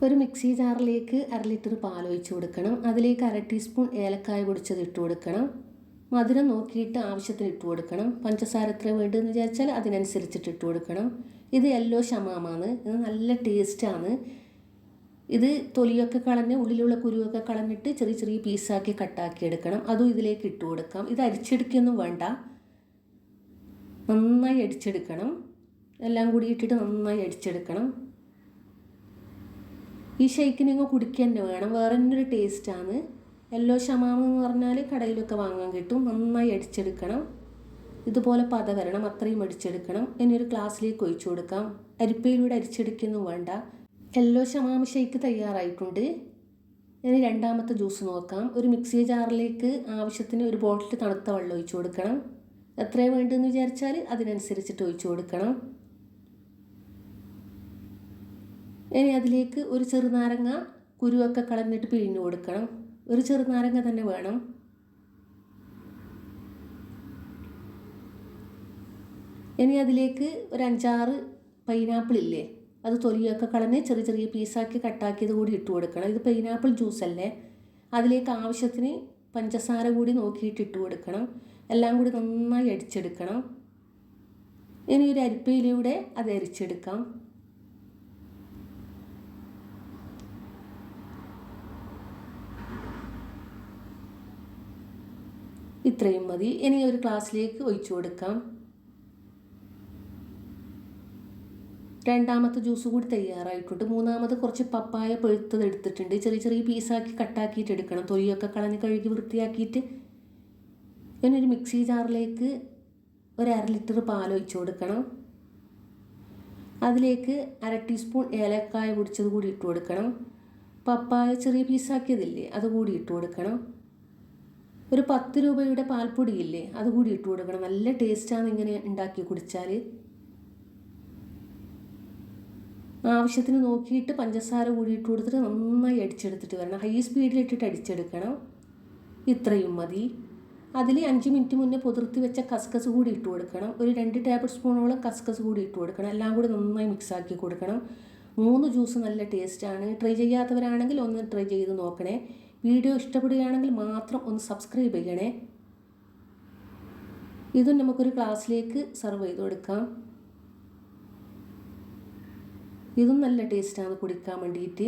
ഒരു മിക്സി ജാറിലേക്ക് 1/2 ലിറ്റർ പാൽ ഒഴിച്ച് കൊടുക്കണം. അതിലേക്ക് 1/2 ടീസ്പൂൺ ഏലക്കായ പൊടിച്ചത് ഇട്ട് കൊടുക്കണം. മധുരം നോക്കിയിട്ട് ആവശ്യത്തിന് ഇട്ട് കൊടുക്കണം. പഞ്ചസാര എത്ര വേണ്ടതെന്ന് വിചാരിച്ചാൽ അതിനനുസരിച്ചിട്ട് ഇട്ട് കൊടുക്കണം. ഇത് യെല്ലോ ഷമാമാണ്. ഇത് നല്ല ടേസ്റ്റാണ്. ഇത് തൊലിയൊക്കെ കളഞ്ഞ് ഉള്ളിലുള്ള കുരുവൊക്കെ കളഞ്ഞിട്ട് ചെറിയ ചെറിയ പീസാക്കി കട്ടാക്കി എടുക്കണം. അതും ഇതിലേക്ക് ഇട്ട് കൊടുക്കാം. ഇത് അരിച്ചെടുക്കൊന്നും വേണ്ട, നന്നായി അടിച്ചെടുക്കണം. എല്ലാം കൂടി ഇട്ടിട്ട് നന്നായി അടിച്ചെടുക്കണം. ഈ ഷേക്ക് നിങ്ങൾ കുടിക്കുക തന്നെ വേണം, വേറെ ഒരു ടേസ്റ്റാണ്. യെല്ലോ ഷമാമ് എന്ന് പറഞ്ഞാൽ കടയിലൊക്കെ വാങ്ങാൻ കിട്ടും. നന്നായി അടിച്ചെടുക്കണം. ഇതുപോലെ പത വരണം, അത്രയും അടിച്ചെടുക്കണം. ഇനി ഒരു ഗ്ലാസ്സിലേക്ക് ഒഴിച്ചു കൊടുക്കാം. അരിപ്പയിലൂടെ അരിച്ചെടുക്കൊന്നും വേണ്ട. യെല്ലോ ഷമാമ് ഷേക്ക് തയ്യാറായിട്ടുണ്ട്. ഇനി രണ്ടാമത്തെ ജ്യൂസ് നോക്കാം. ഒരു മിക്സി ജാറിലേക്ക് ആവശ്യത്തിന് ഒരു ബോട്ടിൽ തണുത്ത വെള്ളം ഒഴിച്ചു കൊടുക്കണം. എത്രയാണ് വേണ്ടതെന്ന് വിചാരിച്ചാൽ അതിനനുസരിച്ചിട്ട് ഒഴിച്ചു കൊടുക്കണം. ഇനി അതിലേക്ക് ഒരു ചെറുനാരങ്ങ കുരുവൊക്കെ കളഞ്ഞിട്ട് പിഴിഞ്ഞു കൊടുക്കണം. ഒരു ചെറുനാരങ്ങ തന്നെ വേണം. ഇനി അതിലേക്ക് ഒരു 5-6 പൈനാപ്പിൾ ഇല്ലേ, അത് തൊലിയൊക്കെ കളഞ്ഞ് ചെറിയ ചെറിയ പീസാക്കി കട്ടാക്കിയത് കൂടി ഇട്ട് കൊടുക്കണം. ഇത് പൈനാപ്പിൾ ജ്യൂസല്ലേ. അതിലേക്ക് ആവശ്യത്തിന് പഞ്ചസാര കൂടി നോക്കിയിട്ട് ഇട്ട് കൊടുക്കണം. എല്ലാം കൂടി നന്നായി അടിച്ചെടുക്കണം. ഇനി ഒരു അരിപ്പയിലൂടെ അത് അരിച്ചെടുക്കാം. ഇത്രയും മതി. ഇനി ഒരു ഗ്ലാസ്സിലേക്ക് ഒഴിച്ചു കൊടുക്കാം. രണ്ടാമത്തെ ജ്യൂസ് കൂടി തയ്യാറായിട്ടുണ്ട്. മൂന്നാമത് കുറച്ച് പപ്പായ പഴുത്തത് എടുത്തിട്ടുണ്ട്. ചെറിയ ചെറിയ പീസാക്കി കട്ടാക്കിയിട്ട് എടുക്കണം. തൊലിയൊക്കെ കളഞ്ഞ് കഴുകി വൃത്തിയാക്കിയിട്ട്. ഇനി ഒരു മിക്സി ജാറിലേക്ക് ഒരു 1/2 ലിറ്റർ പാൽ ഒഴിച്ചു കൊടുക്കണം. അതിലേക്ക് 1/2 ടീസ്പൂൺ ഏലക്കായ പൊടിച്ചത് കൂടി ഇട്ട് കൊടുക്കണം. പപ്പായ ചെറിയ പീസാക്കിയതില്ലേ, അതുകൂടി ഇട്ട് കൊടുക്കണം. ഒരു 10 രൂപയുടെ പാൽപ്പൊടിയില്ലേ, അതുകൂടി ഇട്ട് കൊടുക്കണം. നല്ല ടേസ്റ്റാണ് ഇങ്ങനെ ഉണ്ടാക്കി കുടിച്ചാൽ. ആവശ്യത്തിന് നോക്കിയിട്ട് പഞ്ചസാര കൂടി ഇട്ട് കൊടുത്തിട്ട് നന്നായി അടിച്ചെടുത്തിട്ട് വരണം. ഹൈ സ്പീഡിലിട്ടിട്ട് അടിച്ചെടുക്കണം. ഇത്രയും മതി. അതിൽ 5 മിനിറ്റ് മുന്നേ പുതിർത്തി വെച്ച കസ്കസ് കൂടി ഇട്ട് കൊടുക്കണം. ഒരു 2 ടേബിൾ സ്പൂണോളം കസ്കസ് കൂടി ഇട്ട് കൊടുക്കണം. എല്ലാം കൂടി നന്നായി മിക്സാക്കി കൊടുക്കണം. 3 ജ്യൂസ് നല്ല ടേസ്റ്റാണ്. ട്രൈ ചെയ്യാത്തവരാണെങ്കിൽ ഒന്ന് ട്രൈ ചെയ്ത് നോക്കണേ. വീഡിയോ ഇഷ്ടപ്പെടുകയാണെങ്കിൽ മാത്രം ഒന്ന് സബ്സ്ക്രൈബ് ചെയ്യണേ. ഇതും നമുക്കൊരു ഗ്ലാസ്സിലേക്ക് സെർവ് ചെയ്ത് കൊടുക്കാം. ഇതും നല്ല ടേസ്റ്റാണ് കുടിക്കാൻ വേണ്ടിയിട്ട്.